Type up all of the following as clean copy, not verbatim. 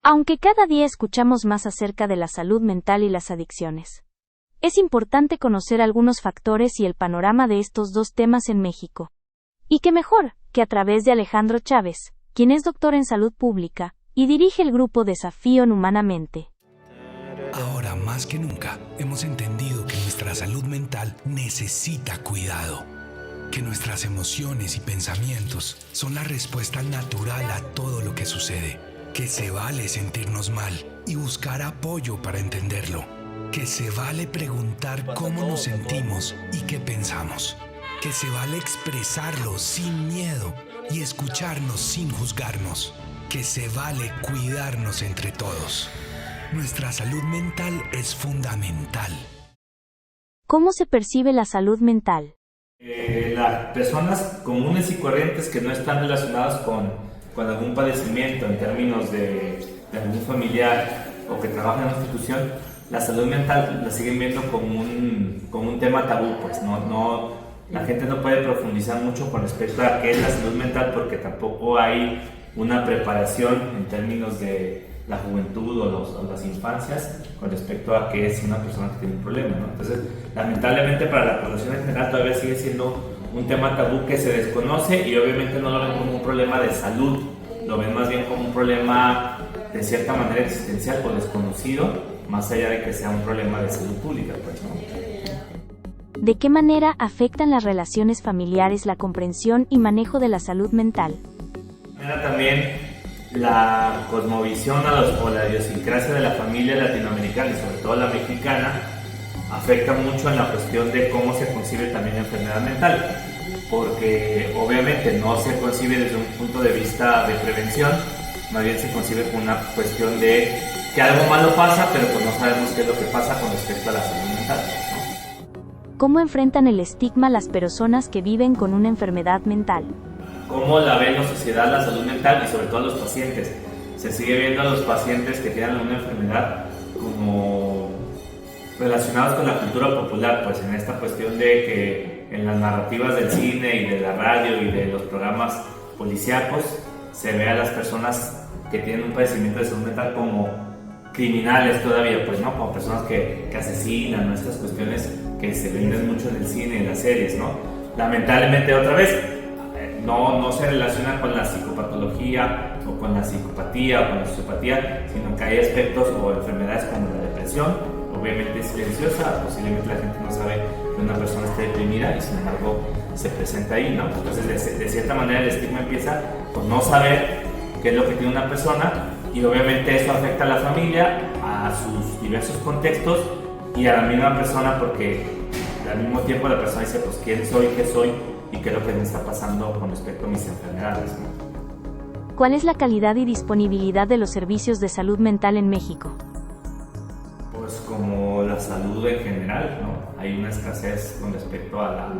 Aunque cada día escuchamos más acerca de la salud mental y las adicciones, es importante conocer algunos factores y el panorama de estos dos temas en México. Y qué mejor, que a través de Alejandro Chávez, quien es doctor en salud pública y dirige el grupo Desafío Humanamente. Ahora más que nunca, hemos entendido que nuestra salud mental necesita cuidado. Que nuestras emociones y pensamientos son la respuesta natural a todo lo que sucede. Que se vale sentirnos mal y buscar apoyo para entenderlo. Que se vale preguntar cómo nos sentimos y qué pensamos. Que se vale expresarlo sin miedo y escucharnos sin juzgarnos. Que se vale cuidarnos entre todos. Nuestra salud mental es fundamental. ¿Cómo se percibe la salud mental? Las personas comunes y corrientes que no están relacionadas con algún padecimiento en términos de algún familiar o que trabaja en una institución, la salud mental la siguen viendo como un tema tabú, pues no, la gente no puede profundizar mucho con respecto a qué es la salud mental porque tampoco hay una preparación en términos de la juventud o las infancias con respecto a qué es una persona que tiene un problema, ¿no? Entonces, lamentablemente para la población en general todavía sigue siendo un tema tabú que se desconoce y obviamente no lo ven como un problema de salud, lo ven más bien como un problema de cierta manera existencial o desconocido, más allá de que sea un problema de salud pública, pues, ¿no? ¿De qué manera afectan las relaciones familiares la comprensión y manejo de la salud mental? También la cosmovisión o la idiosincrasia de la familia latinoamericana y sobre todo la mexicana afecta mucho en la cuestión de cómo se concibe también la enfermedad mental, porque obviamente no se concibe desde un punto de vista de prevención, más bien se concibe como una cuestión de que algo malo pasa, pero pues no sabemos qué es lo que pasa con respecto a la salud mental, ¿no? ¿Cómo enfrentan el estigma las personas que viven con una enfermedad mental? ¿Cómo la ve la sociedad la salud mental y sobre todo los pacientes? Se sigue viendo a los pacientes que tienen una enfermedad como relacionados con la cultura popular, pues en esta cuestión de que en las narrativas del cine y de la radio y de los programas policíacos se ve a las personas que tienen un padecimiento de salud mental como criminales todavía, pues no, como personas que asesinan, ¿no? Estas cuestiones que se venden mucho en el cine y en las series, ¿no? Lamentablemente otra vez no se relaciona con la psicopatología o con la psicopatía o con la sociopatía, sino que hay aspectos o enfermedades como la depresión, obviamente silenciosa, posiblemente la gente no sabe que una persona está deprimida y sin embargo se presenta ahí, ¿no? Entonces de cierta manera el estigma empieza por no saber qué es lo que tiene una persona y obviamente eso afecta a la familia, a sus diversos contextos y a la misma persona porque al mismo tiempo la persona dice pues quién soy, qué soy y qué es lo que me está pasando con respecto a mis enfermedades, ¿no? ¿Cuál es la calidad y disponibilidad de los servicios de salud mental en México? Pues como la salud en general, ¿no? Hay una escasez con respecto a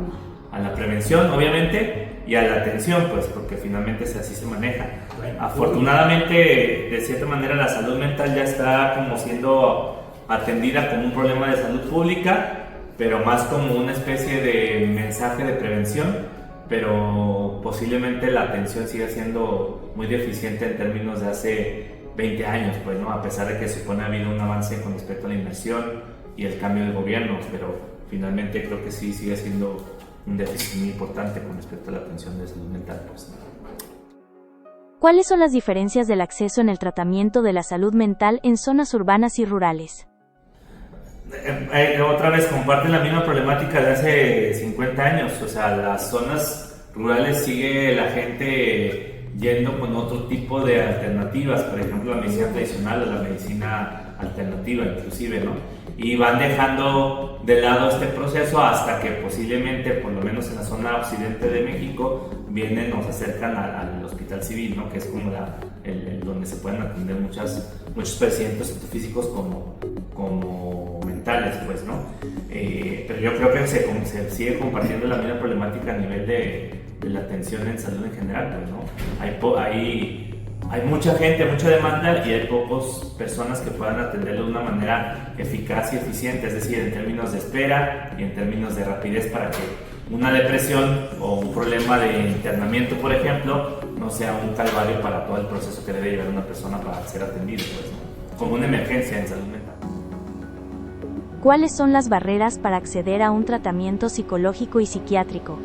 la prevención, obviamente, y a la atención, pues porque finalmente así se maneja. Afortunadamente, de cierta manera, la salud mental ya está como siendo atendida como un problema de salud pública, pero más como una especie de mensaje de prevención, pero posiblemente la atención siga siendo muy deficiente en términos de hace 20 años, pues, ¿no? A pesar de que supone ha habido un avance con respecto a la inversión y el cambio de gobierno, pero finalmente creo que sí sigue siendo un déficit muy importante con respecto a la atención de salud mental, pues, ¿no? ¿Cuáles son las diferencias del acceso en el tratamiento de la salud mental en zonas urbanas y rurales? Otra vez comparten la misma problemática de hace 50 años, o sea, las zonas rurales sigue la gente yendo con otro tipo de alternativas, por ejemplo la medicina tradicional o la medicina alternativa inclusive, ¿no? Y van dejando de lado este proceso hasta que posiblemente, por lo menos en la zona occidente de México, nos acercan al hospital civil, ¿no? Que es como donde se pueden atender muchos padecimientos físicos como mentales, pues, ¿no? Pero yo creo que se sigue compartiendo la misma problemática a nivel de la atención en salud en general, pues, ¿no? Hay mucha gente, mucha demanda y hay pocas personas que puedan atenderlo de una manera eficaz y eficiente, es decir, en términos de espera y en términos de rapidez para que una depresión o un problema de internamiento, por ejemplo, no sea un calvario para todo el proceso que debe llevar una persona para ser atendido, pues, ¿no? Como una emergencia en salud mental. ¿Cuáles son las barreras para acceder a un tratamiento psicológico y psiquiátrico?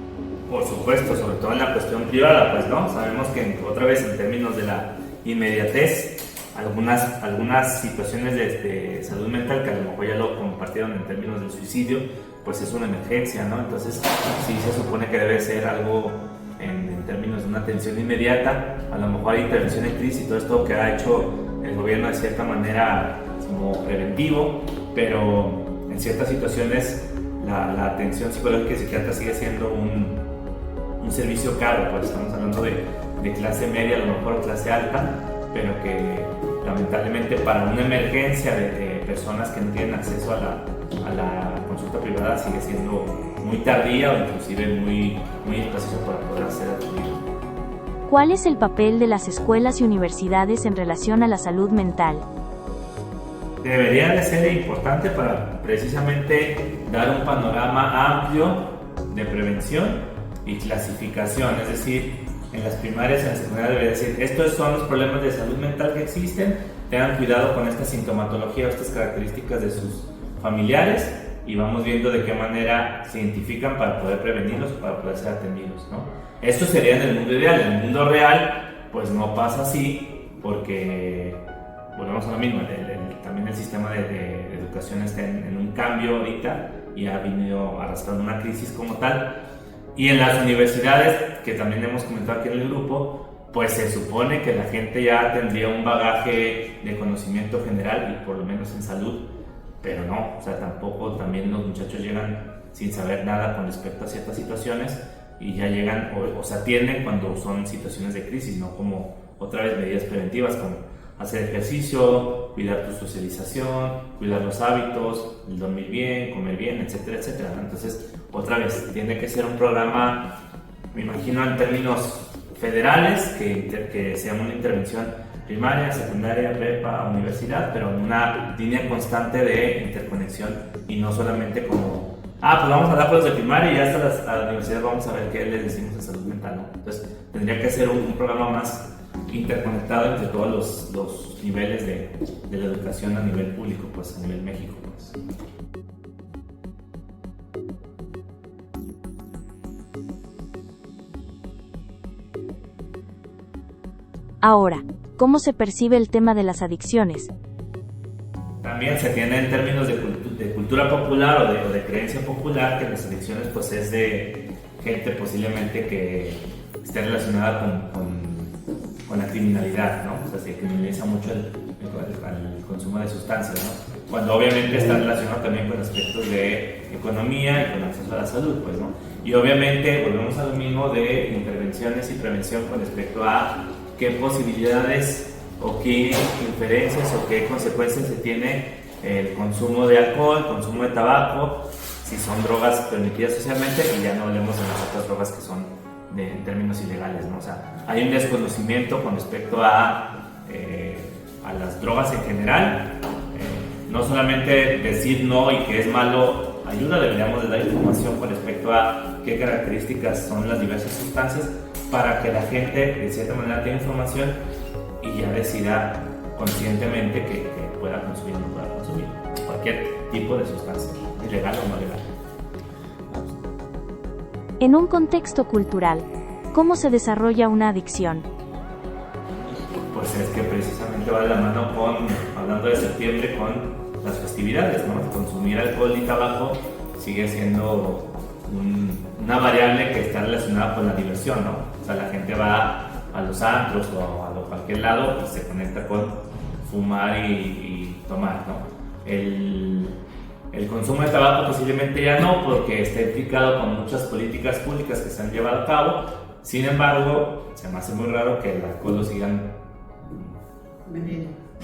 Por supuesto, sobre todo en la cuestión privada, pues, ¿no? Sabemos que, otra vez, en términos de la inmediatez, algunas situaciones de salud mental, que a lo mejor ya lo compartieron en términos del suicidio, pues es una emergencia, ¿no? Entonces, sí se supone que debe ser algo en términos de una atención inmediata. A lo mejor hay intervención en crisis y todo esto que ha hecho el gobierno de cierta manera como preventivo, pero en ciertas situaciones la atención psicológica y psiquiatra sigue siendo un servicio caro, pues estamos hablando de clase media, a lo mejor clase alta, pero que lamentablemente para una emergencia de personas que no tienen acceso a la consulta privada sigue siendo muy tardía o inclusive muy espaciosa para poder ser atendido. ¿Cuál es el papel de las escuelas y universidades en relación a la salud mental? Debería de ser importante para precisamente dar un panorama amplio de prevención y clasificación, es decir, en las primarias, en la secundaria debería decir, estos son los problemas de salud mental que existen, tengan cuidado con esta sintomatología o estas características de sus familiares y vamos viendo de qué manera se identifican para poder prevenirlos o para poder ser atendidos, ¿no? Esto sería en el mundo ideal. En el mundo real, pues no pasa así porque volvemos a lo mismo, también el sistema de educación está en un cambio ahorita y ha venido arrastrando una crisis como tal. Y en las universidades, que también hemos comentado aquí en el grupo, pues se supone que la gente ya tendría un bagaje de conocimiento general y por lo menos en salud, pero no, o sea, tampoco también los muchachos llegan sin saber nada con respecto a ciertas situaciones y ya llegan o se atienden cuando son situaciones de crisis, no como otra vez medidas preventivas como hacer ejercicio, cuidar tu socialización, cuidar los hábitos, el dormir bien, comer bien, etcétera, etcétera. Entonces, otra vez, tiene que ser un programa, me imagino en términos federales, que sea una intervención primaria, secundaria, prepa, universidad, pero en una línea constante de interconexión y no solamente como, pues vamos a dar por los de primaria y ya hasta a la universidad vamos a ver qué les decimos en salud mental, ¿no? Entonces, tendría que ser un programa más interconectado entre todos los niveles de la educación a nivel público, pues a nivel México, pues. Ahora, ¿cómo se percibe el tema de las adicciones? También se tiene en términos de cultura popular o de creencia popular que las adicciones pues es de gente posiblemente que esté relacionada con la criminalidad, ¿no? O sea, se criminaliza mucho el consumo de sustancias, ¿no? Cuando obviamente está relacionado también con aspectos de economía y con acceso a la salud, pues, ¿no? Y obviamente volvemos a lo mismo de intervenciones y prevención con respecto a qué posibilidades o qué inferencias o qué consecuencias se tiene el consumo de alcohol, el consumo de tabaco, si son drogas permitidas socialmente y ya no hablemos de las otras drogas que son en términos ilegales, ¿no? O sea, hay un desconocimiento con respecto a las drogas en general. No solamente decir no y que es malo ayuda, deberíamos de dar información con respecto a qué características son las diversas sustancias para que la gente de cierta manera tenga información y ya decida conscientemente que pueda consumir o no pueda consumir cualquier tipo de sustancia, ilegal o no legal. En un contexto cultural, ¿cómo se desarrolla una adicción? Pues es que precisamente va de la mano con, hablando de septiembre, con las festividades, ¿no? Consumir alcohol y tabaco sigue siendo una variable que está relacionada con la diversión, ¿no? O sea, la gente va a los antros o a cualquier lado y se conecta con fumar y tomar, ¿no? El consumo de tabaco posiblemente ya no, porque está implicado con muchas políticas públicas que se han llevado a cabo. Sin embargo, se me hace muy raro que el alcohol lo sigan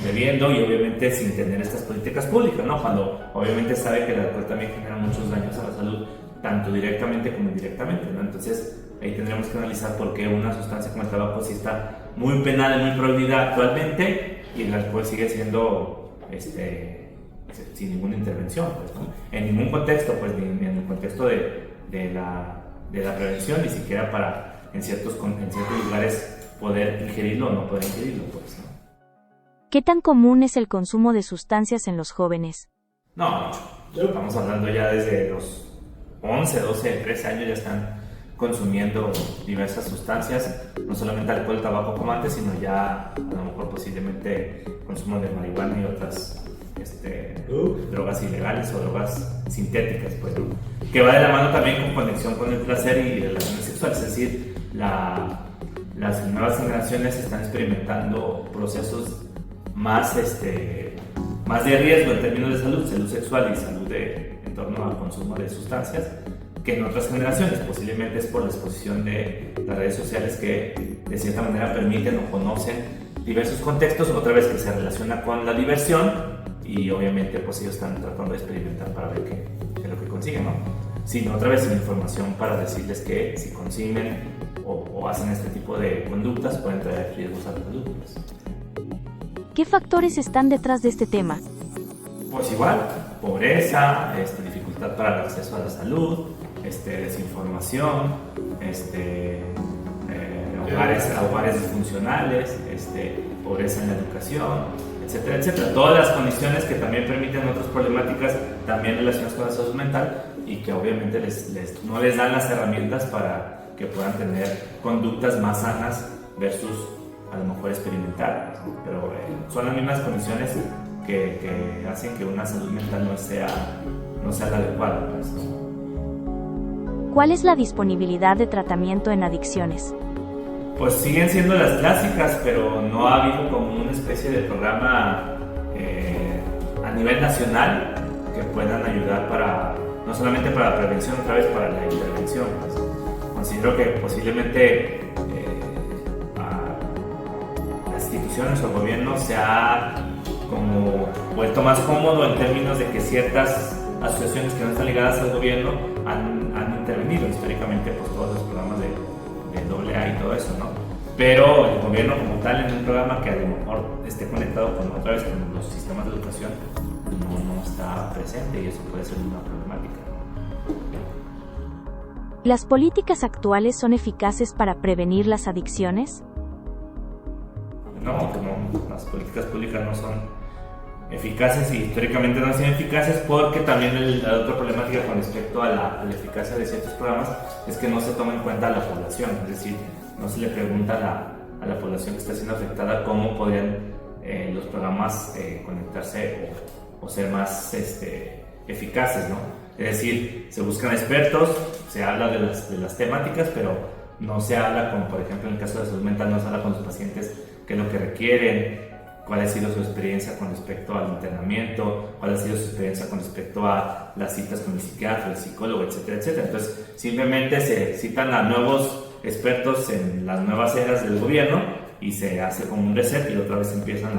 bebiendo y obviamente sin tener estas políticas públicas, ¿no? Cuando obviamente sabe que el alcohol también genera muchos daños a la salud, tanto directamente como indirectamente, ¿no? Entonces, ahí tendremos que analizar por qué una sustancia como el tabaco sí está muy penada y muy prohibida actualmente y el alcohol sigue siendo sin ninguna intervención, pues, ¿no? En ningún contexto, pues ni en el contexto de la de la prevención, ni siquiera para en ciertos lugares poder ingerirlo o no poder ingerirlo, pues, ¿no? ¿Qué tan común es el consumo de sustancias en los jóvenes? No, mucho. Estamos hablando ya desde los 11, 12, 13 años ya están consumiendo diversas sustancias, no solamente alcohol, tabaco como antes, sino ya a lo mejor posiblemente consumo de marihuana y otras drogas ilegales o drogas sintéticas, pues, ¿no? Que va de la mano también con conexión con el placer y relaciones sexuales, es decir, las nuevas generaciones están experimentando procesos más de riesgo en términos de salud sexual y salud en torno al consumo de sustancias que en otras generaciones. Posiblemente es por la exposición de las redes sociales que de cierta manera permiten o conocen diversos contextos, otra vez que se relaciona con la diversión, y obviamente pues ellos están tratando de experimentar para ver qué es lo que consiguen, ¿no? Sino otra vez sin información para decirles que si consumen o hacen este tipo de conductas pueden traer riesgos a la salud, pues. ¿Qué factores están detrás de este tema? Pues igual, pobreza, dificultad para el acceso a la salud, desinformación, hogares disfuncionales, pobreza en la educación, etcétera, etcétera. Todas las condiciones que también permiten otras problemáticas también relacionadas con la salud mental y que obviamente no les dan las herramientas para que puedan tener conductas más sanas versus a lo mejor experimentar, ¿no? Pero son las mismas condiciones que hacen que una salud mental no sea la adecuada, pues, ¿no? ¿Cuál es la disponibilidad de tratamiento en adicciones? Pues siguen siendo las clásicas, pero no ha habido como una especie de programa a nivel nacional que puedan ayudar no solamente para la prevención, otra vez para la intervención, pues. Considero que posiblemente instituciones o el gobierno se ha como vuelto más cómodo en términos de que ciertas asociaciones que no están ligadas al gobierno han intervenido históricamente, pues todos los programas de AA y todo eso, ¿no? Pero el gobierno como tal en un programa que a lo mejor esté conectado con los sistemas de educación no está presente, y eso puede ser una problemática. ¿Las políticas actuales son eficaces para prevenir las adicciones? No, las políticas públicas no son eficaces y históricamente no han sido eficaces porque también la otra problemática con respecto a la eficacia de ciertos programas es que no se toma en cuenta a la población, es decir, no se le pregunta a la población que está siendo afectada cómo podrían los programas conectarse o ser más eficaces, ¿no? Es decir, se buscan expertos, se habla de las temáticas, pero no se habla, como por ejemplo en el caso de salud mental, no se habla con los pacientes qué es lo que requieren, cuál ha sido su experiencia con respecto al internamiento, cuál ha sido su experiencia con respecto a las citas con el psiquiatra, el psicólogo, etcétera, etcétera. Entonces, simplemente se citan a nuevos expertos en las nuevas eras del gobierno y se hace como un reset y otra vez empiezan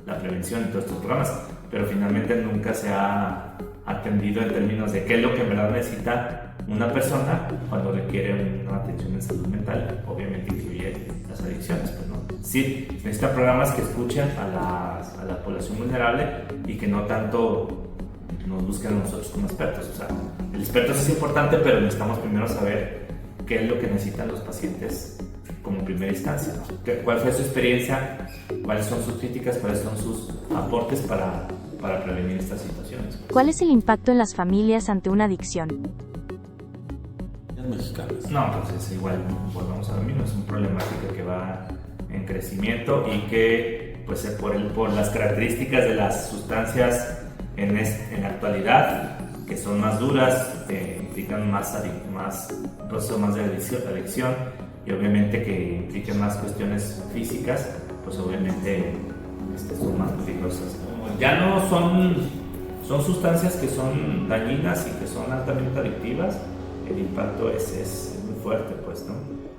la prevención en todos estos programas. Pero finalmente nunca se ha atendido en términos de qué es lo que en verdad necesita una persona cuando requiere una atención en salud mental. Obviamente incluye las adicciones, pues, ¿no? Sí, necesita programas que escuchen a la población vulnerable y que no tanto nos busquen a nosotros como expertos. O sea, el experto sí es importante, pero necesitamos primero saber qué es lo que necesitan los pacientes como primera instancia, ¿no? ¿Cuál fue su experiencia? ¿Cuáles son sus críticas? ¿Cuáles son sus aportes para prevenir estas situaciones? ¿Cuál es el impacto en las familias ante una adicción? Mexicanas. No, pues es igual, volvamos a lo mismo, es una problemática que va en crecimiento y que pues por las características de las sustancias en la actualidad, que son más duras, implican un proceso más de adicción y obviamente que implican más cuestiones físicas, pues obviamente son más peligrosas. Ya no son sustancias que son dañinas y que son altamente adictivas, el impacto es muy fuerte, pues, ¿no?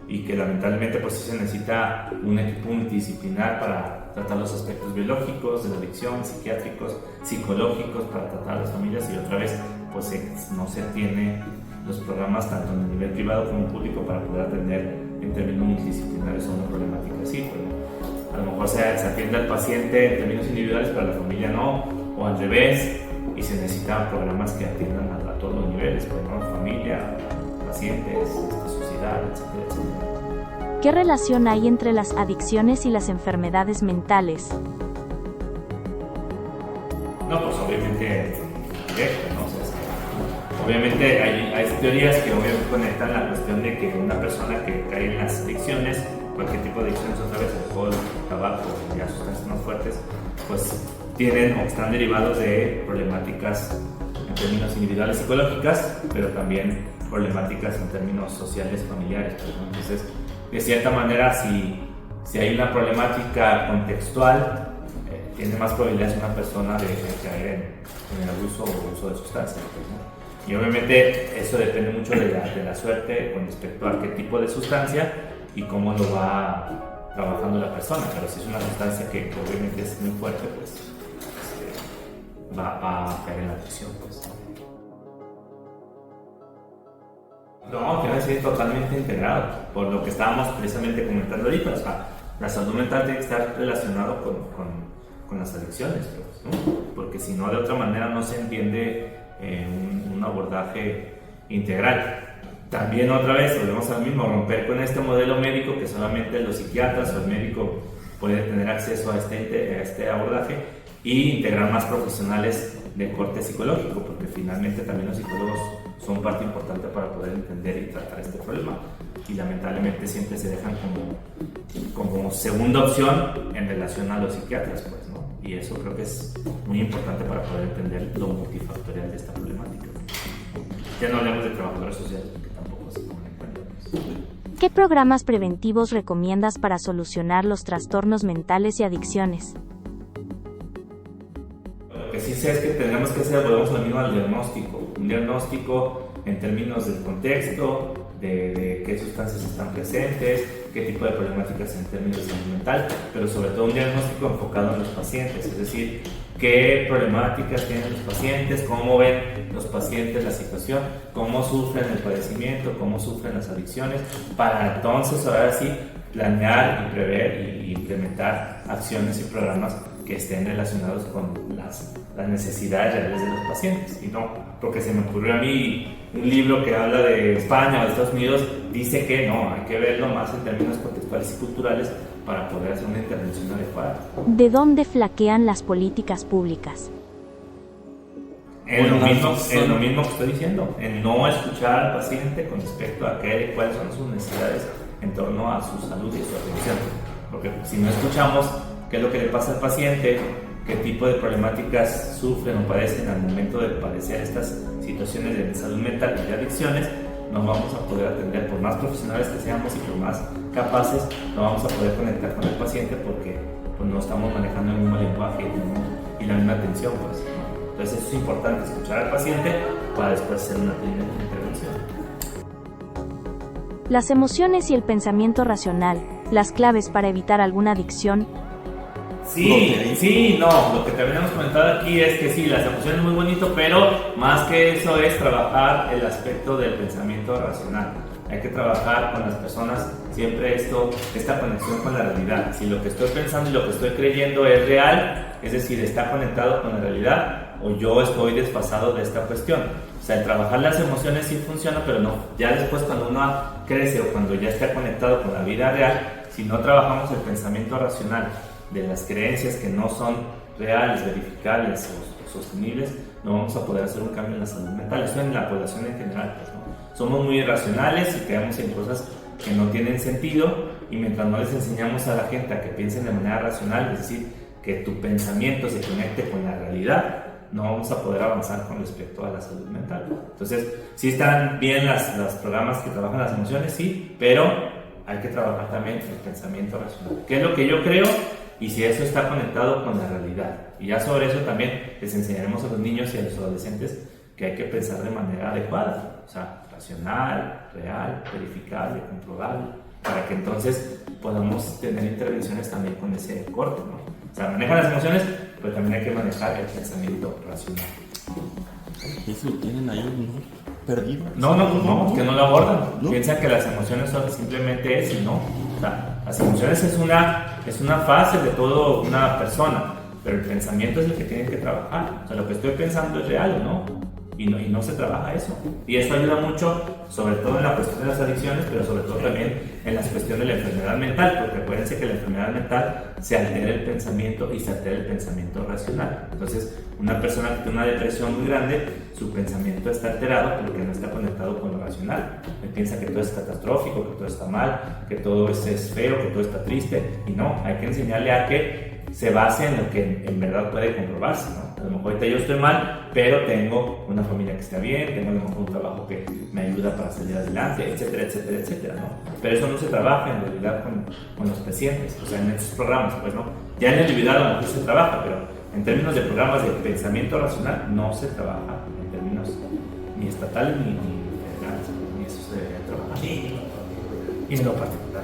Y que lamentablemente pues sí se necesita un equipo multidisciplinar para tratar los aspectos biológicos de la adicción, psiquiátricos, psicológicos, para tratar a las familias, y otra vez pues no se tiene los programas tanto en el nivel privado como público para poder atender en términos multidisciplinarios a una problemática así, pues, ¿no? A lo mejor se atiende al paciente en términos individuales, pero a la familia no, o al revés, y se necesitan programas que atiendan a todos los niveles, pues, ¿no? Familia, pacientes, esta sociedad, etcétera, etcétera. ¿Qué relación hay entre las adicciones y las enfermedades mentales? No, pues obviamente directo, ¿no? O sea, obviamente hay teorías que obviamente conectan la cuestión de que una persona que cae en las adicciones, cualquier tipo de adicciones, otra vez alcohol, tabaco, ya sustancias más fuertes, pues tienen o están derivados de problemáticas en términos individuales psicológicas, pero también problemáticas en términos sociales, familiares, pues, ¿no? Entonces, de cierta manera, si hay una problemática contextual, tiene más probabilidades una persona de caer en el abuso o uso de sustancias, pues, ¿no? Y obviamente eso depende mucho de la suerte con respecto a qué tipo de sustancia y cómo lo va trabajando la persona, pero si es una sustancia que obviamente es muy fuerte, pues va a caer en la adicción, pues. No, tiene que ser totalmente integrado, por lo que estábamos precisamente comentando ahorita. O sea, la salud mental tiene que estar relacionado con las adicciones, pues, ¿no? Porque si no, de otra manera no se entiende un abordaje integral. También otra vez volvemos al mismo, romper con este modelo médico que solamente los psiquiatras o el médico puede tener acceso a este abordaje y integrar más profesionales de corte psicológico, porque finalmente también los psicólogos son parte importante para poder entender y tratar este problema, y lamentablemente siempre se dejan como segunda opción en relación a los psiquiatras, pues, ¿no? Y eso creo que es muy importante para poder entender lo multifactorial de esta problemática. Ya no hablemos de trabajadores sociales, porque tampoco se toman en cuenta, pues. ¿Qué programas preventivos recomiendas para solucionar los trastornos mentales y adicciones? Lo que sí sé es que tenemos que hacer, volvemos al mismo al diagnóstico. Un diagnóstico en términos del contexto, de qué sustancias están presentes, qué tipo de problemáticas en términos de salud mental, pero sobre todo un diagnóstico enfocado en los pacientes, es decir, qué problemáticas tienen los pacientes, cómo ven los pacientes la situación, cómo sufren el padecimiento, cómo sufren las adicciones, para entonces ahora sí planear y prever y implementar acciones y programas que estén relacionados con las necesidades reales de los pacientes. Y no, porque se me ocurrió a mí un libro que habla de España o de Estados Unidos, dice que no, hay que verlo más en términos contextuales y culturales para poder hacer una intervención adecuada. ¿De dónde flaquean las políticas públicas? En lo mismo que estoy diciendo, en no escuchar al paciente con respecto a cuáles son sus necesidades en torno a su salud y su atención. Porque si no escuchamos qué es lo que le pasa al paciente, qué tipo de problemáticas sufren o padecen al momento de padecer estas situaciones de salud mental y de adicciones, no vamos a poder atender, por más profesionales que seamos y por más capaces, no vamos a poder conectar con el paciente porque pues, no estamos manejando el mismo lenguaje y la misma atención, pues, ¿no? Entonces es importante escuchar al paciente para después hacer una intervención. Las emociones y el racional, las claves para evitar alguna adicción. Sí, no, lo que también hemos comentado aquí es que sí, las emociones es muy bonito, pero más que eso es trabajar el aspecto del pensamiento racional. Hay que trabajar con las personas siempre esta conexión con la realidad. Si lo que estoy pensando y lo que estoy creyendo es real, es decir, está conectado con la realidad, o yo estoy desfasado de esta cuestión. O sea, el trabajar las emociones sí funciona, pero no. Ya después cuando uno crece o cuando ya está conectado con la vida real, si no trabajamos el pensamiento racional de las creencias que no son reales, verificables o sostenibles, no vamos a poder hacer un cambio en la salud mental. Eso en la población en general, pues, ¿no? Somos muy irracionales y creemos en cosas que no tienen sentido, y mientras no les enseñamos a la gente a que piensen de manera racional, es decir, que tu pensamiento se conecte con la realidad, no vamos a poder avanzar con respecto a la salud mental. Entonces, sí están bien los programas que trabajan las emociones, sí, pero hay que trabajar también el pensamiento racional. ¿Qué es lo que yo creo? Y si eso está conectado con la realidad. Y ya sobre eso también les enseñaremos a los niños y a los adolescentes que hay que pensar de manera adecuada, o sea, racional, real, verificable, comprobable, para que entonces podamos tener intervenciones también con ese corte, ¿no? O sea, manejar las emociones, pero también hay que manejar el pensamiento racional. Eso lo tienen ahí, ¿no? Perdido. No, que no lo abordan. ¿No? Piensan que las emociones son simplemente eso, y no. O sea, las emociones es una fase de toda una persona, pero el pensamiento es el que tienen que trabajar. O sea, lo que estoy pensando es real o no. y no se trabaja eso. Y esto ayuda mucho, sobre todo en la cuestión de las adicciones, pero sobre todo también en la cuestión de la enfermedad mental, porque acuérdense que la enfermedad mental se altera el pensamiento y se altera el pensamiento racional. Entonces, una persona que tiene una depresión muy grande, su pensamiento está alterado porque no está conectado con lo racional. Él piensa que todo es catastrófico, que todo está mal, que todo es feo, que todo está triste, y no, hay que enseñarle a que se base en lo que en verdad puede comprobarse, ¿no? A lo mejor ahorita yo estoy mal, pero tengo una familia que está bien, tengo a lo mejor un trabajo que me ayuda para salir adelante, etcétera, etcétera, etcétera, ¿no? Pero eso no se trabaja en realidad con los pacientes, o sea, en estos programas, pues no. Ya en el individual a lo mejor se trabaja, pero en términos de programas de pensamiento racional no se trabaja en términos ni estatales ni federales, ni eso se debe trabajar. Y en lo particular.